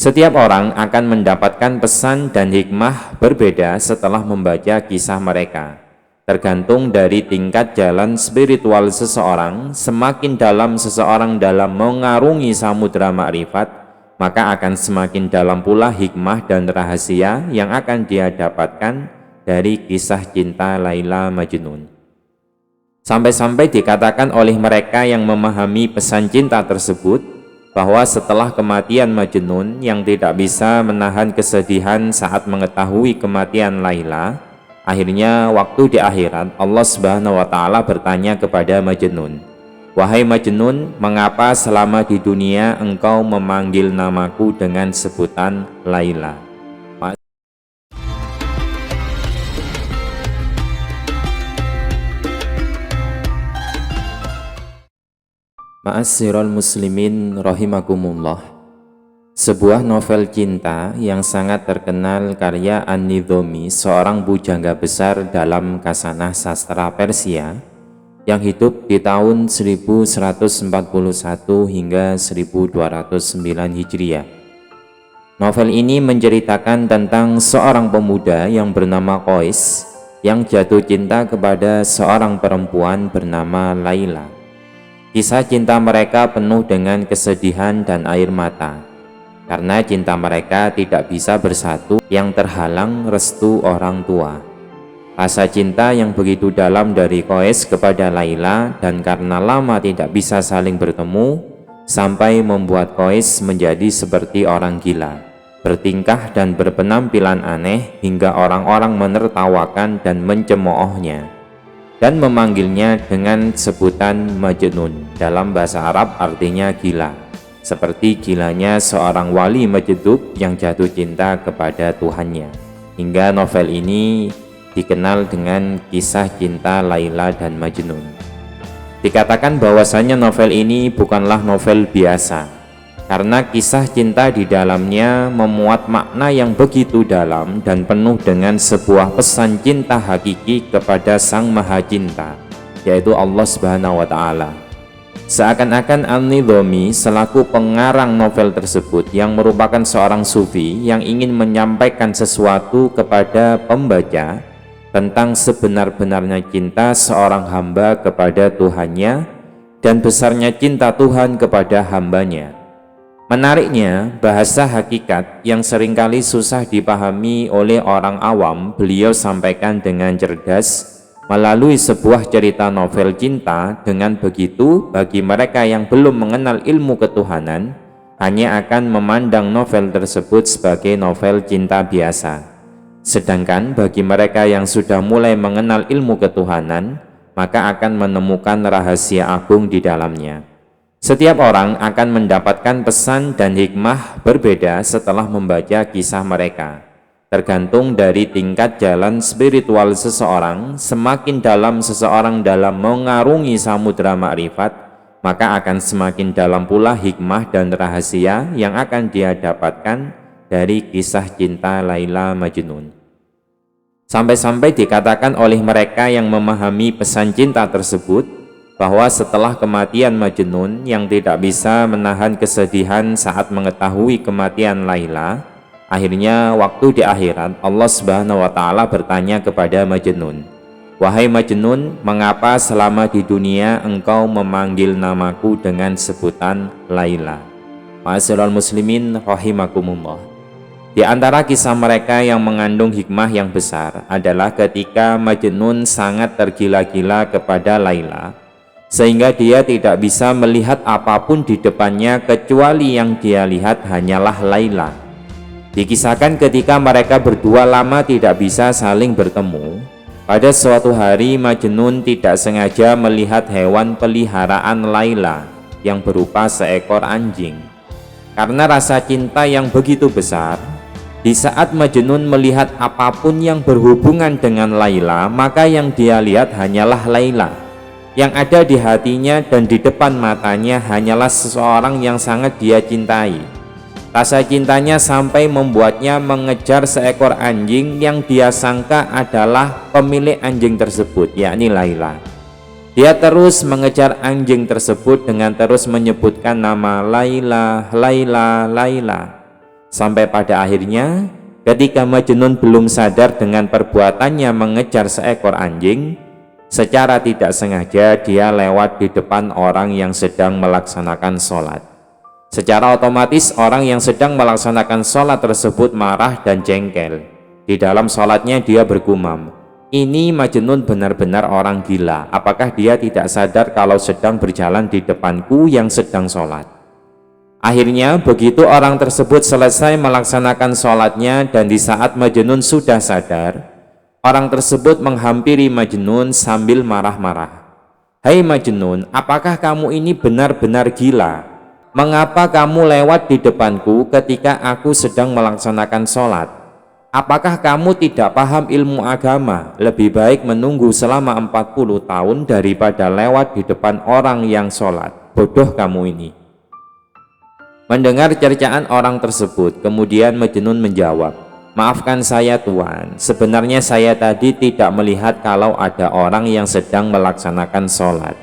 Setiap orang akan mendapatkan pesan dan hikmah berbeda setelah membaca kisah mereka. Tergantung dari tingkat jalan spiritual seseorang, semakin dalam seseorang dalam mengarungi samudera makrifat, maka akan semakin dalam pula hikmah dan rahasia yang akan dia dapatkan dari kisah cinta Laila Majnun. Sampai-sampai dikatakan oleh mereka yang memahami pesan cinta tersebut, bahwa setelah kematian Majnun yang tidak bisa menahan kesedihan saat mengetahui kematian Laila, akhirnya waktu di akhirat Allah Subhanahu wa Ta'ala bertanya kepada Majnun, "Wahai Majnun, mengapa selama di dunia engkau memanggil namaku dengan sebutan Laila?" Ma'asyiral muslimin rahimakumullah. Sebuah novel cinta yang sangat terkenal karya An-Nidhomi, seorang pujangga besar dalam khasanah sastra Persia yang hidup di tahun 1141 hingga 1209 Hijriah. Novel ini menceritakan tentang seorang pemuda yang bernama Qais yang jatuh cinta kepada seorang perempuan bernama Laila. Kisah cinta mereka penuh dengan kesedihan dan air mata, karena cinta mereka tidak bisa bersatu yang terhalang restu orang tua. Rasa cinta yang begitu dalam dari Qais kepada Laila, dan karena lama tidak bisa saling bertemu, sampai membuat Qais menjadi seperti orang gila, bertingkah dan berpenampilan aneh hingga orang-orang menertawakan dan mencemoohnya, dan memanggilnya dengan sebutan Majnun. Dalam bahasa Arab artinya gila, seperti gilanya seorang wali majdub yang jatuh cinta kepada Tuhannya. Hingga novel ini dikenal dengan kisah cinta Laila dan Majnun. Dikatakan bahwasanya novel ini bukanlah novel biasa, karena kisah cinta di dalamnya memuat makna yang begitu dalam dan penuh dengan sebuah pesan cinta hakiki kepada Sang Maha Cinta, yaitu Allah Subhanahu wa Ta'ala. Seakan-akan An-Nidhomi selaku pengarang novel tersebut, yang merupakan seorang sufi yang ingin menyampaikan sesuatu kepada pembaca tentang sebenar-benarnya cinta seorang hamba kepada Tuhannya dan besarnya cinta Tuhan kepada hambanya. Menariknya, bahasa hakikat yang seringkali susah dipahami oleh orang awam, beliau sampaikan dengan cerdas melalui sebuah cerita novel cinta. Dengan begitu, bagi mereka yang belum mengenal ilmu ketuhanan, hanya akan memandang novel tersebut sebagai novel cinta biasa. Sedangkan bagi mereka yang sudah mulai mengenal ilmu ketuhanan, maka akan menemukan rahasia agung di dalamnya. Setiap orang akan mendapatkan pesan dan hikmah berbeda setelah membaca kisah mereka. Tergantung dari tingkat jalan spiritual seseorang, semakin dalam seseorang dalam mengarungi samudera makrifat, maka akan semakin dalam pula hikmah dan rahasia yang akan dia dapatkan dari kisah cinta Laila Majnun. Sampai-sampai dikatakan oleh mereka yang memahami pesan cinta tersebut, bahwa setelah kematian Majnun yang tidak bisa menahan kesedihan saat mengetahui kematian Laila, akhirnya waktu di akhirat Allah Subhanahu wa Ta'ala bertanya kepada Majnun, "Wahai Majnun, mengapa selama di dunia engkau memanggil namaku dengan sebutan Laila?" Ma'asyiral muslimin rahimakumullah. Di antara kisah mereka yang mengandung hikmah yang besar adalah ketika Majnun sangat tergila-gila kepada Laila, sehingga dia tidak bisa melihat apapun di depannya kecuali yang dia lihat hanyalah Laila. Dikisahkan ketika mereka berdua lama tidak bisa saling bertemu, pada suatu hari Majnun tidak sengaja melihat hewan peliharaan Laila yang berupa seekor anjing. Karena rasa cinta yang begitu besar, di saat Majnun melihat apapun yang berhubungan dengan Laila, maka yang dia lihat hanyalah Laila. Yang ada di hatinya dan di depan matanya hanyalah seseorang yang sangat dia cintai. Rasa cintanya sampai membuatnya mengejar seekor anjing yang dia sangka adalah pemilik anjing tersebut, yakni Laila. Dia terus mengejar anjing tersebut dengan terus menyebutkan nama Laila, Laila, Laila, Sampai pada akhirnya ketika Majnun belum sadar dengan perbuatannya mengejar seekor anjing, secara tidak sengaja dia lewat di depan orang yang sedang melaksanakan sholat. Secara otomatis orang yang sedang melaksanakan sholat tersebut marah dan jengkel. Di dalam sholatnya dia bergumam, "Ini Majnun benar-benar orang gila. Apakah dia tidak sadar kalau sedang berjalan di depanku yang sedang sholat?" Akhirnya begitu orang tersebut selesai melaksanakan sholatnya dan di saat Majnun sudah sadar, orang tersebut menghampiri Majnun sambil marah-marah. "Hai Majnun, apakah kamu ini benar-benar gila? Mengapa kamu lewat di depanku ketika aku sedang melaksanakan sholat? Apakah kamu tidak paham ilmu agama? Lebih baik menunggu selama 40 tahun daripada lewat di depan orang yang sholat. Bodoh kamu ini." Mendengar cercaan orang tersebut, kemudian Majnun menjawab, "Maafkan saya Tuan, sebenarnya saya tadi tidak melihat kalau ada orang yang sedang melaksanakan sholat.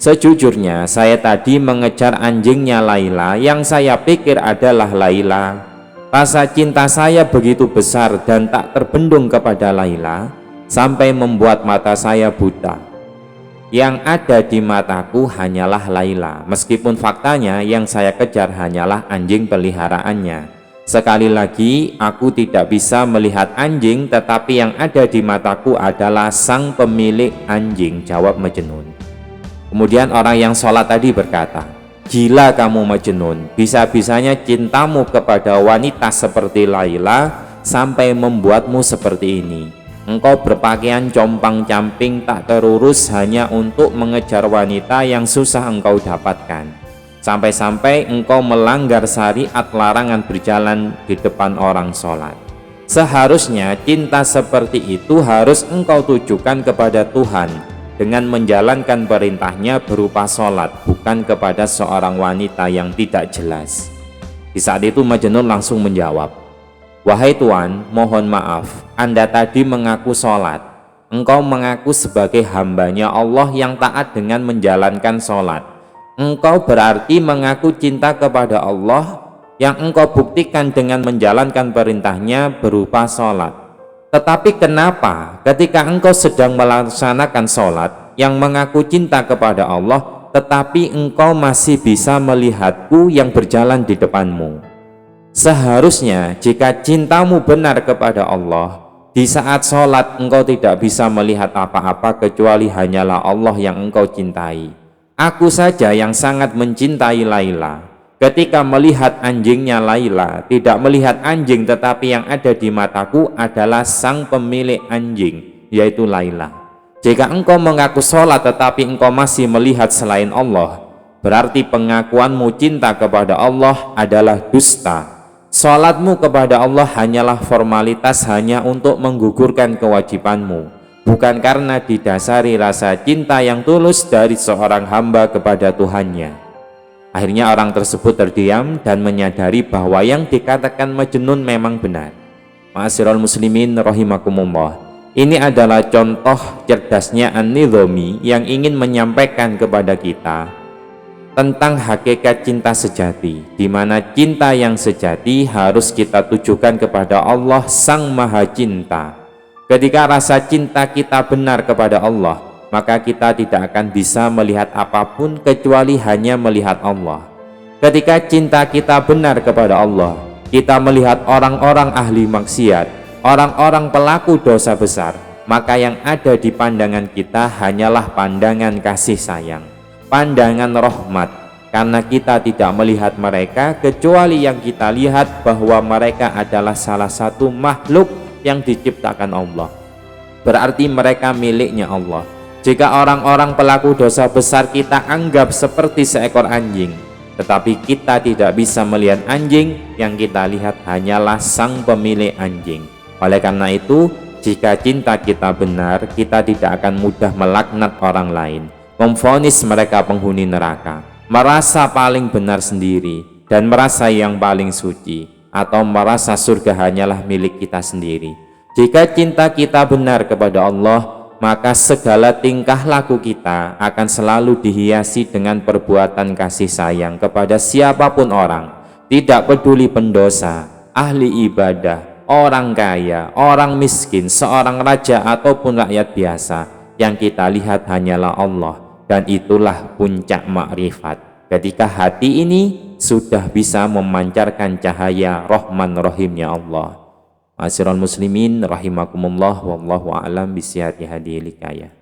Sejujurnya saya tadi mengejar anjingnya Laila yang saya pikir adalah Laila. Rasa cinta saya begitu besar dan tak terbendung kepada Laila sampai membuat mata saya buta. Yang ada di mataku hanyalah Laila, meskipun faktanya yang saya kejar hanyalah anjing peliharaannya. Sekali lagi, aku tidak bisa melihat anjing, tetapi yang ada di mataku adalah sang pemilik anjing," jawab Majnun. Kemudian orang yang sholat tadi berkata, "Gila kamu Majnun, bisa-bisanya cintamu kepada wanita seperti Laila sampai membuatmu seperti ini. Engkau berpakaian compang-camping tak terurus hanya untuk mengejar wanita yang susah engkau dapatkan. Sampai-sampai engkau melanggar syariat larangan berjalan di depan orang sholat. Seharusnya cinta seperti itu harus engkau tujukan kepada Tuhan dengan menjalankan perintahnya berupa sholat, bukan kepada seorang wanita yang tidak jelas." Di saat itu Majnun langsung menjawab, "Wahai Tuan, mohon maaf, Anda tadi mengaku sholat. Engkau mengaku sebagai hambanya Allah yang taat dengan menjalankan sholat. Engkau berarti mengaku cinta kepada Allah yang engkau buktikan dengan menjalankan perintahnya berupa sholat. Tetapi kenapa ketika engkau sedang melaksanakan sholat yang mengaku cinta kepada Allah, tetapi engkau masih bisa melihatku yang berjalan di depanmu? Seharusnya jika cintamu benar kepada Allah, di saat sholat engkau tidak bisa melihat apa-apa kecuali hanyalah Allah yang engkau cintai. Aku saja yang sangat mencintai Laila. Ketika melihat anjingnya Laila, tidak melihat anjing, tetapi yang ada di mataku adalah sang pemilik anjing, yaitu Laila. Jika engkau mengaku sholat tetapi engkau masih melihat selain Allah, berarti pengakuanmu cinta kepada Allah adalah dusta. Sholatmu kepada Allah hanyalah formalitas, hanya untuk menggugurkan kewajibanmu, bukan karena didasari rasa cinta yang tulus dari seorang hamba kepada Tuhannya." Akhirnya orang tersebut terdiam dan menyadari bahwa yang dikatakan Majnun memang benar. Ma'asyiral muslimin rahimakumullah, ini adalah contoh cerdasnya An-Nidhomi yang ingin menyampaikan kepada kita tentang hakikat cinta sejati, di mana cinta yang sejati harus kita tujukan kepada Allah Sang Maha Cinta. Ketika rasa cinta kita benar kepada Allah, maka kita tidak akan bisa melihat apapun kecuali hanya melihat Allah. Ketika cinta kita benar kepada Allah, kita melihat orang-orang ahli maksiat, orang-orang pelaku dosa besar, maka yang ada di pandangan kita hanyalah pandangan kasih sayang, pandangan rahmat, karena kita tidak melihat mereka kecuali yang kita lihat bahwa mereka adalah salah satu makhluk yang diciptakan Allah. Berarti mereka miliknya Allah. Jika orang-orang pelaku dosa besar kita anggap seperti seekor anjing, tetapi kita tidak bisa melihat anjing, yang kita lihat hanyalah sang pemilik anjing. Oleh karena itu, jika cinta kita benar, kita tidak akan mudah melaknat orang lain, memvonis mereka penghuni neraka, merasa paling benar sendiri, dan merasa yang paling suci, atau merasa surga hanyalah milik kita sendiri. Jika cinta kita benar kepada Allah, maka segala tingkah laku kita akan selalu dihiasi dengan perbuatan kasih sayang kepada siapapun orang, tidak peduli pendosa, ahli ibadah, orang kaya, orang miskin, seorang raja ataupun rakyat biasa, yang kita lihat hanyalah Allah, dan itulah puncak makrifat. Ketika hati ini sudah bisa memancarkan cahaya Rahman Rahimnya Allah. Ma'asyiral muslimin rahimakumullah, wallahu a'lam bisihhati hadhihi hikayah.